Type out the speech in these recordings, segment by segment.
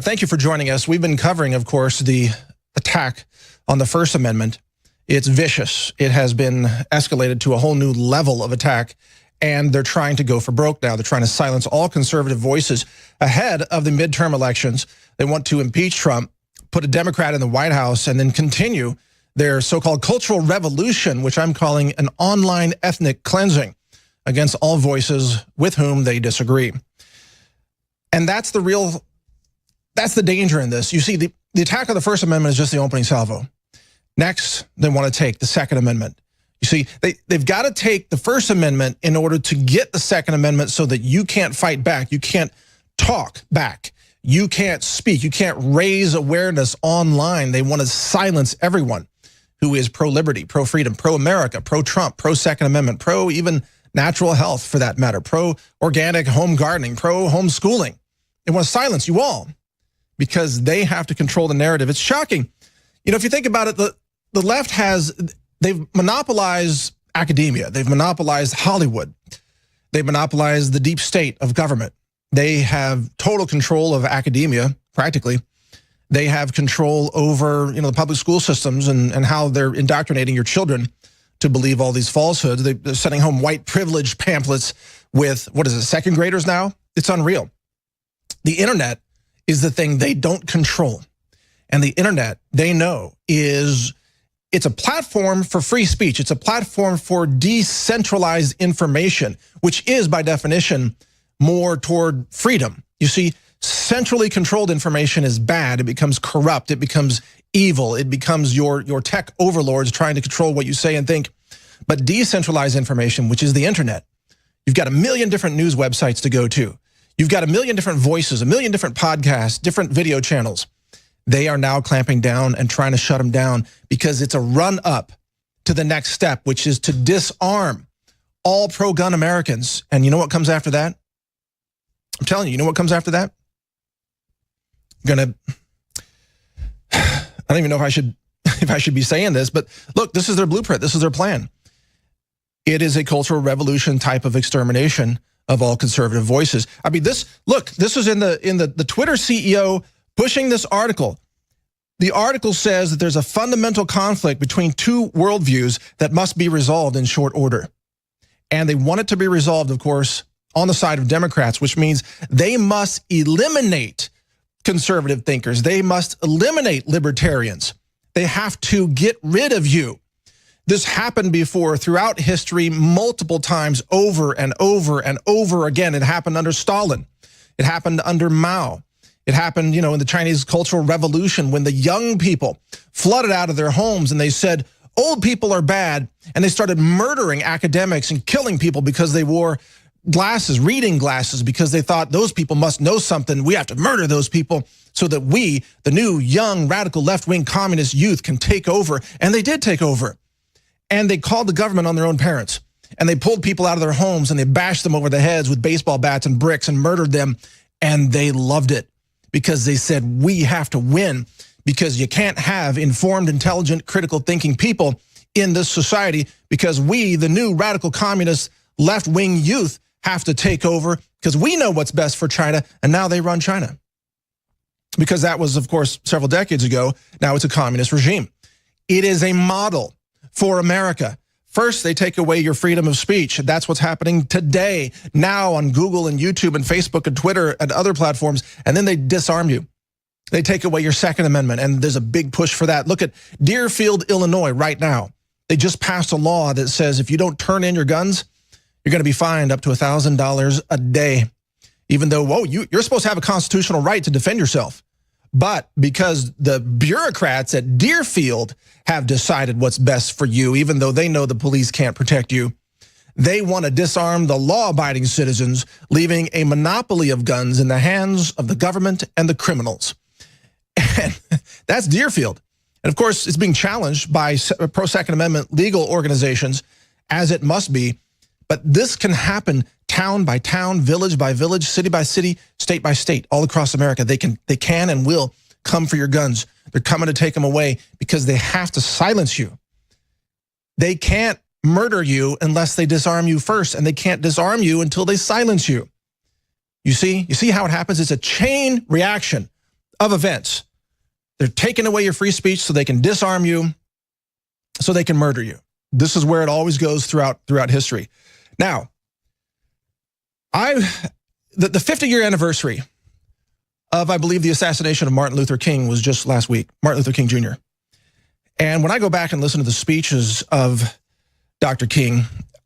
Thank you for joining us. We've been covering, of course, the attack on the First Amendment. It's vicious. It has been escalated to a whole new level of attack, and they're trying to go for broke now. They're trying to silence all conservative voices ahead of the midterm elections. They want to impeach Trump, put a Democrat in the White House, and then continue their so-called cultural revolution, which I'm calling an online ethnic cleansing against all voices with whom they disagree. And that's the danger in this. You see, the attack on the First Amendment is just the opening salvo. Next, they want to take the Second Amendment. You see, they've got to take the First Amendment in order to get the Second Amendment so that you can't fight back. You can't talk back. You can't speak. You can't raise awareness online. They want to silence everyone who is pro-liberty, pro-freedom, pro-America, pro-Trump, pro-Second Amendment, pro-even natural health for that matter, pro-organic home gardening, pro-homeschooling. They want to silence you all because they have to control the narrative. It's shocking. You know, if you think about it, the left they've monopolized academia. They've monopolized Hollywood. They've monopolized the deep state of government. They have total control of academia, practically. They have control over, the public school systems and how they're indoctrinating your children to believe all these falsehoods. They're sending home white privilege pamphlets with, what is it, second graders now? It's unreal. The internet is the thing they don't control. And the internet, they know, it's a platform for free speech. It's a platform for decentralized information, which is, by definition, more toward freedom. You see, centrally controlled information is bad. It becomes corrupt. It becomes evil. It becomes your tech overlords trying to control what you say and think. But decentralized information, which is the internet, you've got a million different news websites to go to. You've got a million different voices, a million different podcasts, different video channels. They are now clamping down and trying to shut them down because it's a run up to the next step, which is to disarm all pro-gun Americans. And you know what comes after that? I'm telling you know what comes after that? I don't even know if I should be saying this, but look, this is their blueprint. This is their plan. It is a cultural revolution type of extermination of all conservative voices. I mean, this is in the Twitter CEO pushing this article. The article says that there's a fundamental conflict between two worldviews that must be resolved in short order. And they want it to be resolved, of course, on the side of Democrats, which means they must eliminate conservative thinkers. They must eliminate libertarians. They have to get rid of you. This happened before throughout history multiple times over and over and over again. It happened under Stalin. It happened under Mao. It happened, in the Chinese Cultural Revolution when the young people flooded out of their homes and they said, old people are bad. And they started murdering academics and killing people because they wore glasses, reading glasses, because they thought those people must know something. We have to murder those people so that we, the new, young, radical, left-wing communist youth, can take over. And they did take over. And they called the government on their own parents. And they pulled people out of their homes and they bashed them over the heads with baseball bats and bricks and murdered them. And they loved it because they said, we have to win, because you can't have informed, intelligent, critical thinking people in this society, because we, the new radical communist left-wing youth, have to take over because we know what's best for China. And now they run China. Because that was, of course, several decades ago. Now it's a communist regime. It is a model for America. First, they take away your freedom of speech. That's what's happening today, now on Google and YouTube and Facebook and Twitter and other platforms. And then they disarm you. They take away your Second Amendment. And there's a big push for that. Look at Deerfield, Illinois right now. They just passed a law that says if you don't turn in your guns, you're going to be fined up to $1,000 a day. Even though, you're supposed to have a constitutional right to defend yourself. But because the bureaucrats at Deerfield have decided what's best for you, even though they know the police can't protect you, they want to disarm the law-abiding citizens, leaving a monopoly of guns in the hands of the government and the criminals. And that's Deerfield. And of course, it's being challenged by pro-Second Amendment legal organizations, as it must be. But this can happen town by town, village by village, city by city, state by state, all across America. They can and will come for your guns. They're coming to take them away because they have to silence you. They can't murder you unless they disarm you first, and they can't disarm you until they silence you. You see how it happens? It's a chain reaction of events. They're taking away your free speech so they can disarm you, so they can murder you. This is where it always goes throughout history. Now, the 50-year anniversary of, I believe, the assassination of Martin Luther King was just last week, Martin Luther King Jr. And when I go back and listen to the speeches of Dr. King,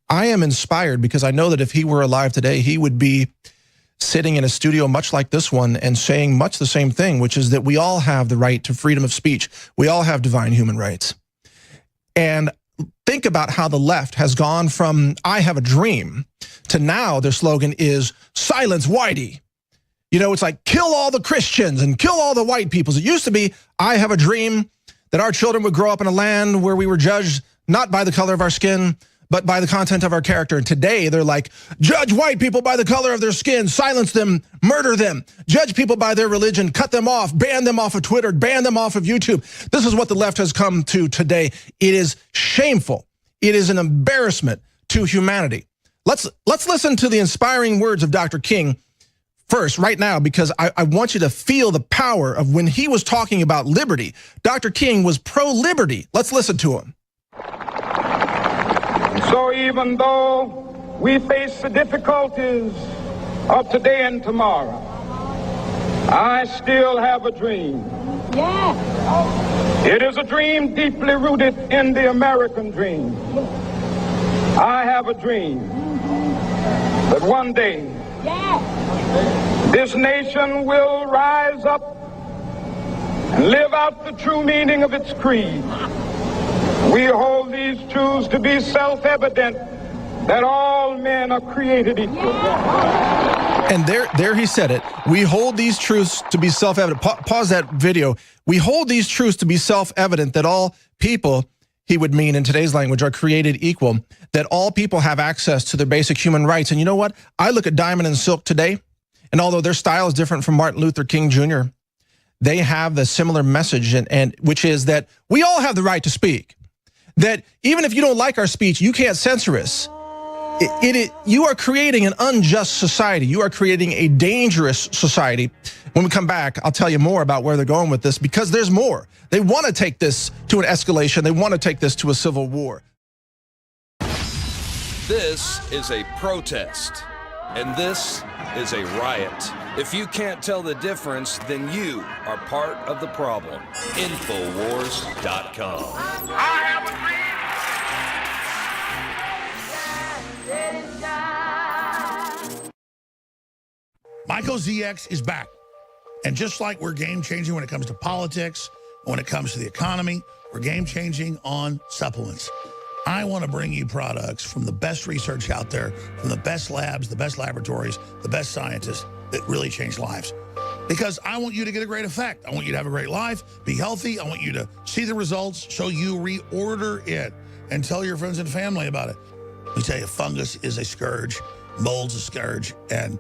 I am inspired because I know that if he were alive today, he would be sitting in a studio much like this one and saying much the same thing, which is that we all have the right to freedom of speech. We all have divine human rights. And think about how the left has gone from "I have a dream" to now their slogan is "Silence Whitey." You know, it's like kill all the Christians and kill all the white people. It used to be "I have a dream that our children would grow up in a land where we were judged not by the color of our skin, but by the content of our character." And today they're like, judge white people by the color of their skin, silence them, murder them, judge people by their religion, cut them off, ban them off of Twitter, ban them off of YouTube. This is what the left has come to today. It is shameful. It is an embarrassment to humanity. Let's listen to the inspiring words of Dr. King first, right now, because I want you to feel the power of when he was talking about liberty. Dr. King was pro-liberty. Let's listen to him. So even though we face the difficulties of today and tomorrow, I still have a dream. Yes. It is a dream deeply rooted in the American dream. I have a dream that one day this nation will rise up and live out the true meaning of its creed. We hold these truths to be self-evident, that all men are created equal. And there he said it. We hold these truths to be self-evident. Pause that video. We hold these truths to be self-evident, that all people, he would mean in today's language, are created equal, that all people have access to their basic human rights. And you know what? I look at Diamond and Silk today, and although their style is different from Martin Luther King Jr., they have the similar message, and which is that we all have the right to speak. That even if you don't like our speech, you can't censor us. You are creating an unjust society. You are creating a dangerous society. When we come back, I'll tell you more about where they're going with this, because there's more. They want to take this to an escalation. They want to take this to a civil war. This is a protest, and this is a riot. If you can't tell the difference, then you are part of the problem. Infowars.com. I have a dream. Michael ZX is back. And just like we're game-changing when it comes to politics, when it comes to the economy, we're game-changing on supplements. I want to bring you products from the best research out there, from the best labs, the best laboratories, the best scientists that really change lives. Because I want you to get a great effect. I want you to have a great life, be healthy. I want you to see the results, so you reorder it and tell your friends and family about it. Let me tell you, fungus is a scourge, mold's a scourge, and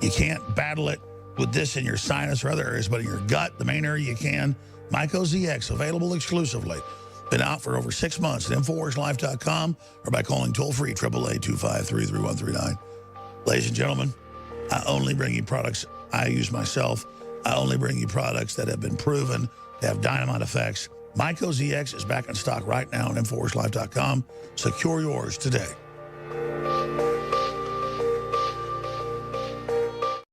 you can't battle it with this in your sinus or other areas, but in your gut, the main area you can. Myco ZX, available exclusively. Been out for over 6 months at InfoWarsLife.com or by calling toll-free 888-253-3139. Ladies and gentlemen, I only bring you products I use myself. I only bring you products that have been proven to have dynamite effects. Myco ZX is back in stock right now at InfoWarsLife.com. Secure yours today.